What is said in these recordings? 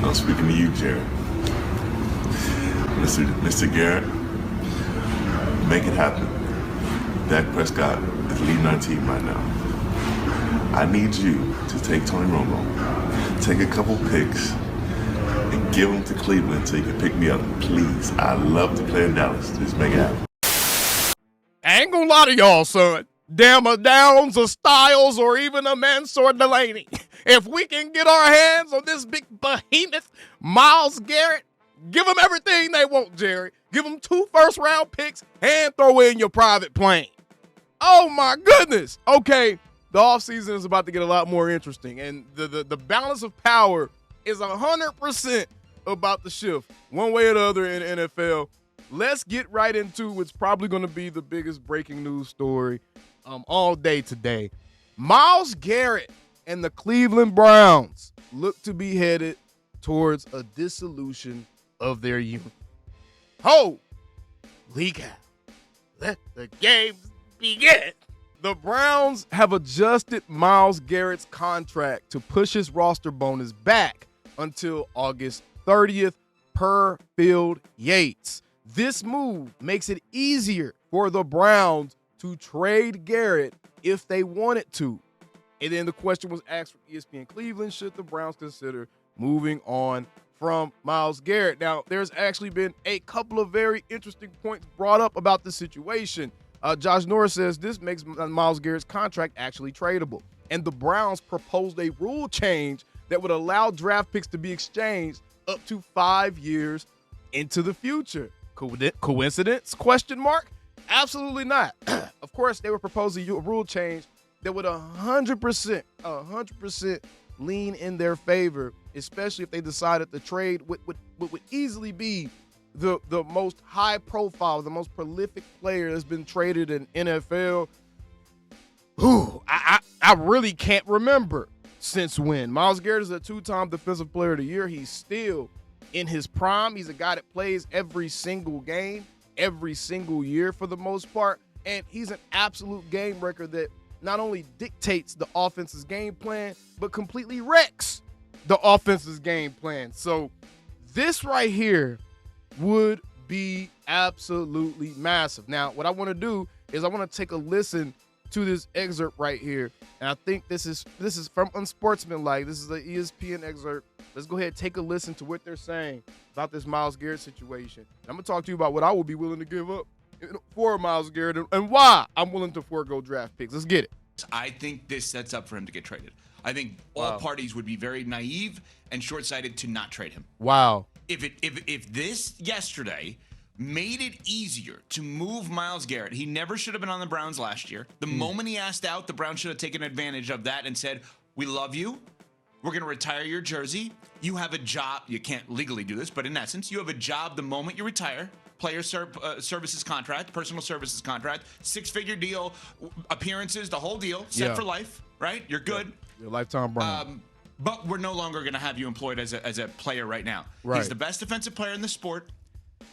I'm speaking to you, Jared. Mr. Garrett, make it happen. Dak Prescott is leading our team right now. I need you to take Tony Romo, take a couple picks, and give them to Cleveland so you can pick me up. Please. I love to play in Dallas. Just make it happen. I ain't gonna lie to y'all, son. Damn a Downs, a Styles, or even a Mansour Delaney. If we can get our hands on this big behemoth, Myles Garrett, give them everything they want, Jerry. Give them 2 first-round picks and throw in your private plane. Oh, my goodness. Okay, the offseason is about to get a lot more interesting, and the balance of power is 100% about to shift one way or the other in the NFL. Let's get right into what's probably going to be the biggest breaking news story all day today. Myles Garrett and the Cleveland Browns look to be headed towards a dissolution of their unit. Holy cow. Let the games begin. The Browns have adjusted Myles Garrett's contract to push his roster bonus back until August 30th per Field Yates. This move makes it easier for the Browns to trade Garrett if they wanted to. And then the question was asked from ESPN Cleveland, should the Browns consider moving on from Myles Garrett? Now, there's actually been a couple of very interesting points brought up about this situation. Josh Norris says this makes Myles Garrett's contract actually tradable. And the Browns proposed a rule change that would allow draft picks to be exchanged up to 5 years into the future. Coincidence? Question mark? Absolutely not. Of course, they were proposing a rule change that would 100% lean in their favor, especially if they decided the trade would easily be the most high profile, the most prolific player that's been traded in NFL. I really can't remember since when. Myles Garrett is a 2-time Defensive Player of the Year. He's still in his prime. He's a guy that plays every single game, every single year for the most part. And he's an absolute game wrecker that not only dictates the offense's game plan, but completely wrecks the offense's game plan. So this right here would be absolutely massive. Now, what I want to do is I want to take a listen to this excerpt right here. And I think this is from Unsportsmanlike. This is an ESPN excerpt. Let's go ahead and take a listen to what they're saying about this Myles Garrett situation. I'm going to talk to you about what I would be willing to give up for Myles Garrett and why I'm willing to forego draft picks. Let's get it. I think this sets up for him to get traded. I think all parties would be very naive and short-sighted to not trade him. Wow. If this yesterday made it easier to move Myles Garrett, he never should have been on the Browns last year. The moment he asked out, the Browns should have taken advantage of that and said, we love you. We're going to retire your jersey. You have a job. You can't legally do this, but in essence, you have a job the moment you retire. Player services contract, personal services contract, 6-figure deal, appearances, the whole deal, set for life, right? You're good. Your lifetime Brown. But we're no longer going to have you employed as a player right now. Right. He's the best defensive player in the sport.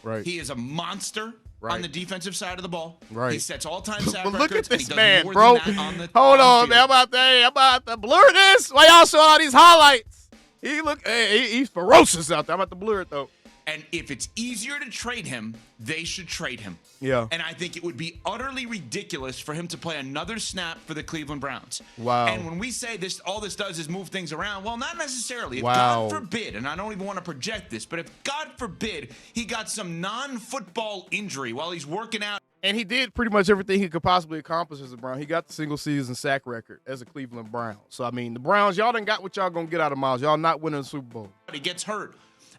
Right. He is a monster on the defensive side of the ball. Right. He sets all-time sack But records. look at this and he does man, more bro. than that on the Hold on, field. man. I'm about to blur this. Why y'all show all these highlights? He's ferocious out there. I'm about to blur it, though. And if it's easier to trade him, they should trade him. Yeah. And I think it would be utterly ridiculous for him to play another snap for the Cleveland Browns. Wow. And when we say this, all this does is move things around. Well, not necessarily. If Wow. God forbid, and I don't even want to project this, but if God forbid he got some non-football injury while he's working out. And he did pretty much everything he could possibly accomplish as a Brown. He got the single-season sack record as a Cleveland Brown. So, I mean, the Browns, y'all done got what y'all going to get out of Myles. Y'all not winning the Super Bowl. He gets hurt.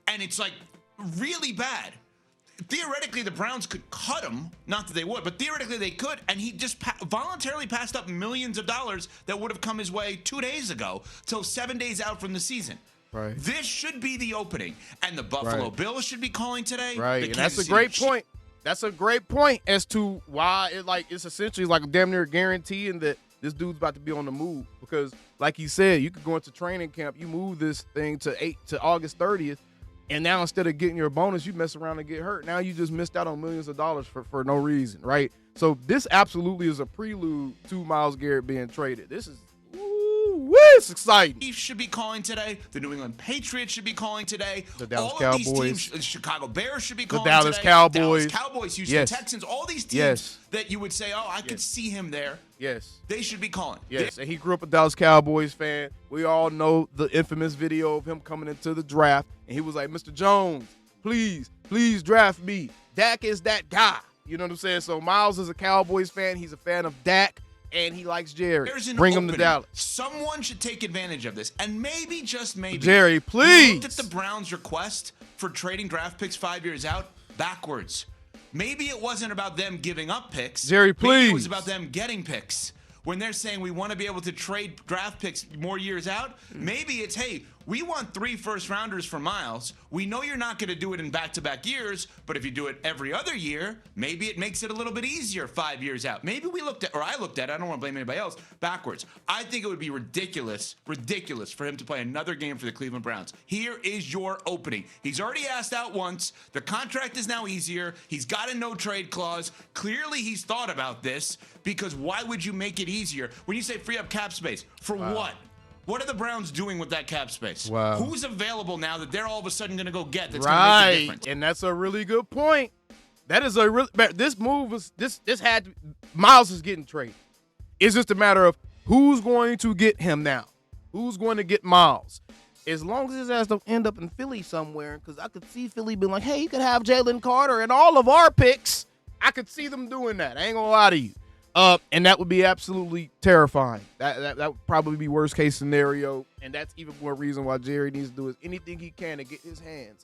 And it's like really bad. Theoretically, the Browns could cut him. Not that they would, but theoretically they could. And he just voluntarily passed up millions of dollars that would have come his way 2 days ago till 7 days out from the season. Right. This should be the opening. And the Buffalo Bills should be calling today. Right. The And that's a Kansas great City point. That's a great point as to why it's essentially like damn near guaranteeing that this dude's about to be on the move. Because, like you said, you could go into training camp, you move this thing to August 30th. And now instead of getting your bonus, you mess around and get hurt. Now you just missed out on millions of dollars for no reason, right? So this absolutely is a prelude to Myles Garrett being traded. This is, woo-wee. it's exciting. Chiefs should be calling today. The New England Patriots should be calling today. The Dallas all Cowboys. of these teams, the Chicago Bears should be The calling Dallas today. Cowboys. Dallas Cowboys, Houston Yes. Texans, all these teams Yes. that you would say, oh, I could see him there. Yes. They should be calling. Yes, and he grew up a Dallas Cowboys fan. We all know the infamous video of him coming into the draft, and he was like, Mr. Jones, please draft me. Dak is that guy. You know what I'm saying? So Myles is a Cowboys fan. He's a fan of Dak, and he likes Jerry. There's an Bring him to opening. Dallas. Someone should take advantage of this, and maybe, just maybe, Jerry, we please. looked at the Browns' request for trading draft picks 5 years out backwards. Maybe it wasn't about them giving up picks. Jerry, Maybe it please. was about them getting picks. When they're saying we want to be able to trade draft picks more years out, maybe it's, hey, we want 3 first-rounders for Myles. We know you're not going to do it in back-to-back years, but if you do it every other year, maybe it makes it a little bit easier 5 years out. Maybe we looked at, or I looked at, I don't want to blame anybody else, backwards. I think it would be ridiculous for him to play another game for the Cleveland Browns. Here is your opening. He's already asked out once. The contract is now easier. He's got a no-trade clause. Clearly, he's thought about this, because why would you make it easier? When you say free up cap space, for what? What are the Browns doing with that cap space? Wow. Who's available now that they're all of a sudden going to go get that's going to make a difference? And that's a really good point. That is a real. This move was this had to, Myles is getting traded. It's just a matter of who's going to get him now. Who's going to get Myles? As long as his ass don't end up in Philly somewhere, because I could see Philly being like, hey, you could have Jalen Carter and all of our picks. I could see them doing that. I ain't gonna lie to you. And that would be absolutely terrifying. That would probably be worst case scenario. And that's even more reason why Jerry needs to do is anything he can to get his hands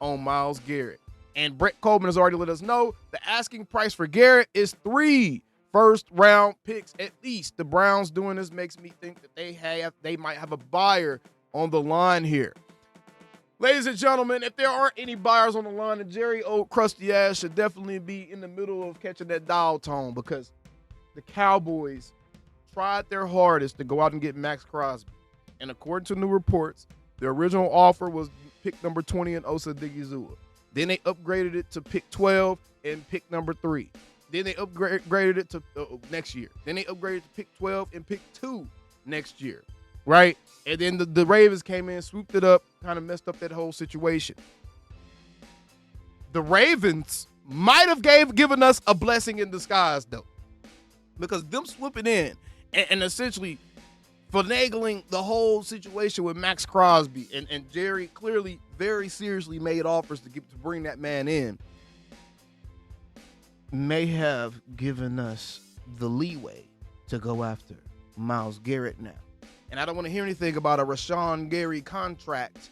on Myles Garrett. And Brett Coleman has already let us know the asking price for Garrett is 3 first-round picks at least. The Browns doing this makes me think that they might have a buyer on the line here. Ladies and gentlemen, if there aren't any buyers on the line, then Jerry old crusty ass should definitely be in the middle of catching that dial tone, because the Cowboys tried their hardest to go out and get Max Crosby. And according to new reports, the original offer was pick number 20 and Osa Digizua. Then they upgraded it to pick 12 and pick number 3. Then they upgraded it to next year. Then they upgraded to pick 12 and pick 2 next year, right? And then the Ravens came in, swooped it up, kind of messed up that whole situation. The Ravens might have given us a blessing in disguise, though, because them swooping in and essentially finagling the whole situation with Max Crosby, and Jerry clearly very seriously made offers to bring that man in, may have given us the leeway to go after Myles Garrett now. And I don't want to hear anything about a Rashawn Gary contract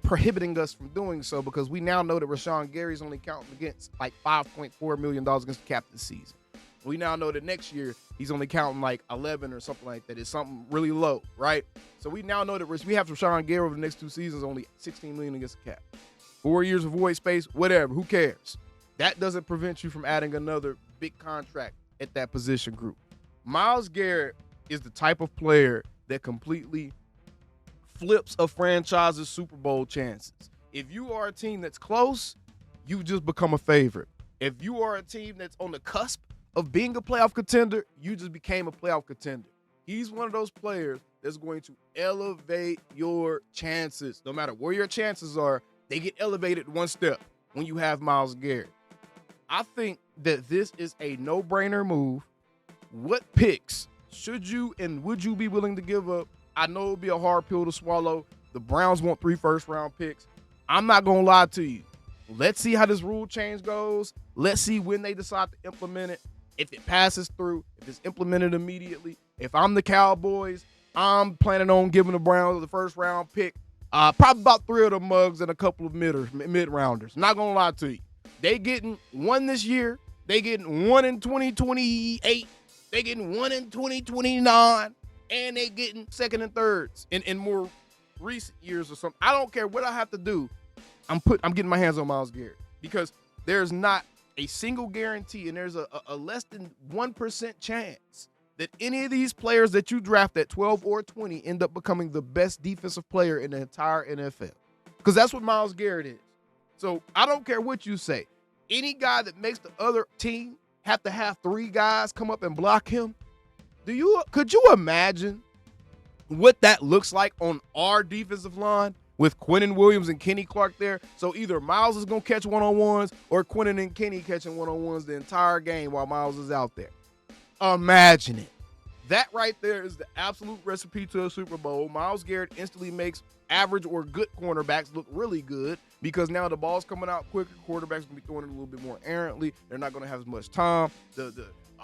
prohibiting us from doing so, because we now know that Rashawn Gary's only counting against like $5.4 million against the cap this season. We now know that next year he's only counting like 11 or something like that. It's something really low, right? So we now know that we have Rashawn Gary over the next 2 seasons, only $16 million against the cap. 4 years of void space, whatever, who cares? That doesn't prevent you from adding another big contract at that position group. Myles Garrett is the type of player that completely flips a franchise's Super Bowl chances. If you are a team that's close, you just become a favorite. If you are a team that's on the cusp of being a playoff contender, you just became a playoff contender. He's one of those players that's going to elevate your chances. No matter where your chances are, they get elevated one step when you have Myles Garrett. I think that this is a no-brainer move. What picks should you and would you be willing to give up? I know it'll be a hard pill to swallow. The Browns want 3 first-round picks. I'm not going to lie to you. Let's see how this rule change goes. Let's see when they decide to implement it. If it passes through, if it's implemented immediately. If I'm the Cowboys, I'm planning on giving the Browns the first-round pick. Probably about 3 of the mugs and a couple of mid-rounders. Not going to lie to you. They getting 1 this year. They getting 1 in 2028. They getting 1 in 2029. And they getting 2nd and 3rds in more recent years or something. I don't care what I have to do. I'm getting my hands on Myles Garrett, because there's not a single guarantee, and there's a less than 1% chance that any of these players that you draft at 12 or 20 end up becoming the best defensive player in the entire NFL. Because that's what Myles Garrett is. So I don't care what you say. Any guy that makes the other team have to have 3 guys come up and block him, could you imagine what that looks like on our defensive line with Quinnen Williams and Kenny Clark there. So either Myles is going to catch one-on-ones or Quinnen and Kenny catching one-on-ones the entire game while Myles is out there. Imagine it. That right there is the absolute recipe to a Super Bowl. Myles Garrett instantly makes average or good cornerbacks look really good because now the ball's coming out quicker. Quarterbacks going to be throwing it a little bit more errantly. They're not going to have as much time.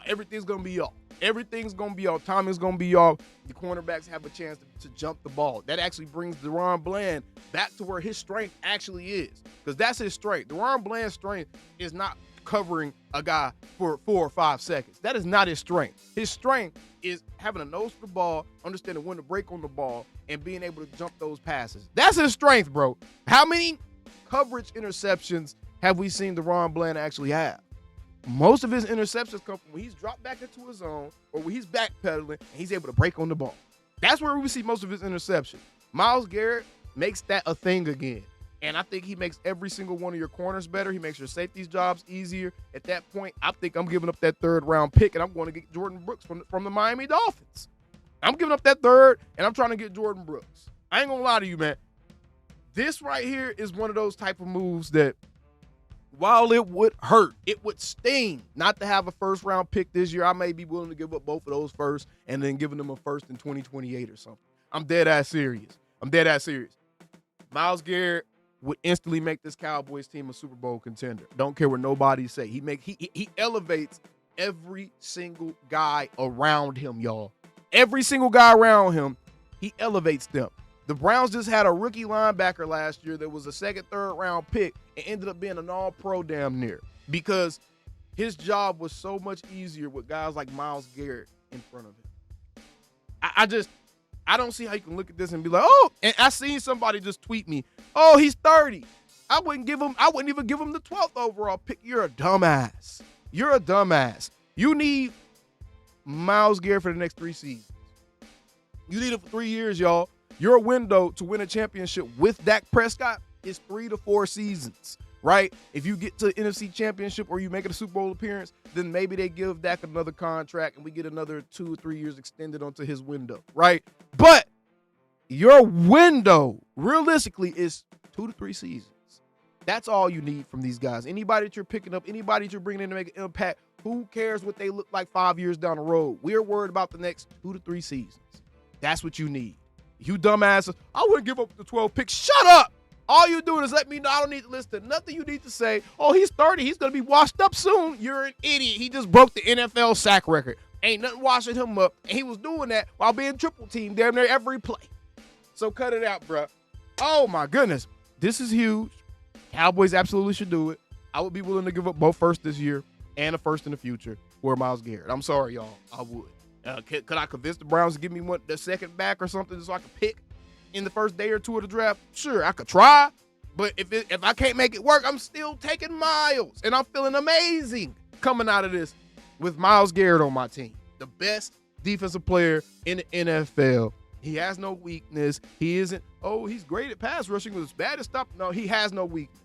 Everything's going to be off. Everything's going to be off. Timing's going to be off. The cornerbacks have a chance to jump the ball. That actually brings DaRon Bland back to where his strength actually is, because that's his strength. DaRon Bland's strength is not covering a guy for 4 or 5 seconds. That is not his strength. His strength is having a nose for the ball, understanding when to break on the ball, and being able to jump those passes. That's his strength, bro. How many coverage interceptions have we seen DaRon Bland actually have? Most of his interceptions come from when he's dropped back into his zone or when he's backpedaling and he's able to break on the ball. That's where we see most of his interceptions. Myles Garrett makes that a thing again. And I think he makes every single one of your corners better. He makes your safeties' jobs easier. At that point, I think I'm giving up that 3rd-round pick, and I'm going to get Jordan Brooks from the Miami Dolphins. I'm giving up that 3rd, and I'm trying to get Jordan Brooks. I ain't going to lie to you, man. This right here is one of those type of moves that, while it would hurt, it would sting not to have a 1st-round pick this year. I may be willing to give up both of those first and then giving them a 1st in 2028 or something. I'm dead-ass serious. Myles Garrett would instantly make this Cowboys team a Super Bowl contender. Don't care what nobody say. He elevates every single guy around him, y'all. Every single guy around him, he elevates them. The Browns just had a rookie linebacker last year that was a 2nd, 3rd-round pick and ended up being an all-pro damn near because his job was so much easier with guys like Myles Garrett in front of him. I don't see how you can look at this and be like, oh, and I seen somebody just tweet me, oh, he's 30. I wouldn't even give him the 12th overall pick. You're a dumbass. You need Myles Garrett for the next 3 seasons. You need it for 3 years, y'all. Your window to win a championship with Dak Prescott is 3 to 4 seasons, right? If you get to the NFC Championship or you make it a Super Bowl appearance, then maybe they give Dak another contract and we get another 2 or 3 years extended onto his window, right? But your window, realistically, is 2 to 3 seasons. That's all you need from these guys. Anybody that you're picking up, anybody that you're bringing in to make an impact, who cares what they look like 5 years down the road? We're worried about the next 2 to 3 seasons. That's what you need. You dumbasses, I wouldn't give up the 12 picks. Shut up. All you doing is let me know. I don't need to listen to nothing you need to say. Oh, he's 30. He's going to be washed up soon. You're an idiot. He just broke the NFL sack record. Ain't nothing washing him up. And he was doing that while being triple teamed damn near every play. So cut it out, bro. Oh, my goodness. This is huge. Cowboys absolutely should do it. I would be willing to give up both 1st this year and a 1st in the future for Myles Garrett. I'm sorry, y'all. I would. Could I convince the Browns to give me the 2nd back or something so I could pick in the first day or 2 of the draft? Sure, I could try. But if I can't make it work, I'm still taking Myles. And I'm feeling amazing coming out of this with Myles Garrett on my team. The best defensive player in the NFL. He has no weakness. He isn't, he's great at pass rushing, but it's bad at stop. No, he has no weakness.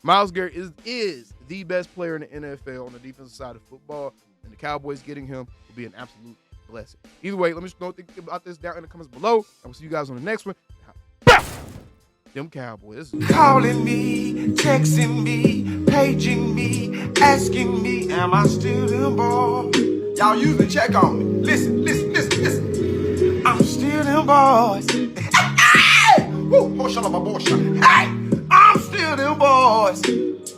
Myles Garrett is the best player in the NFL on the defensive side of football. And the Cowboys getting him will be an absolute blessing. Either way, let me know think about this down in the comments below. I will see you guys on the next one. Them Cowboys. Calling me, texting me, paging me, asking me, am I still them boys? Y'all usually check on me. Listen. I'm still them boys. Hey! Woo! Hey! I'm still them boys.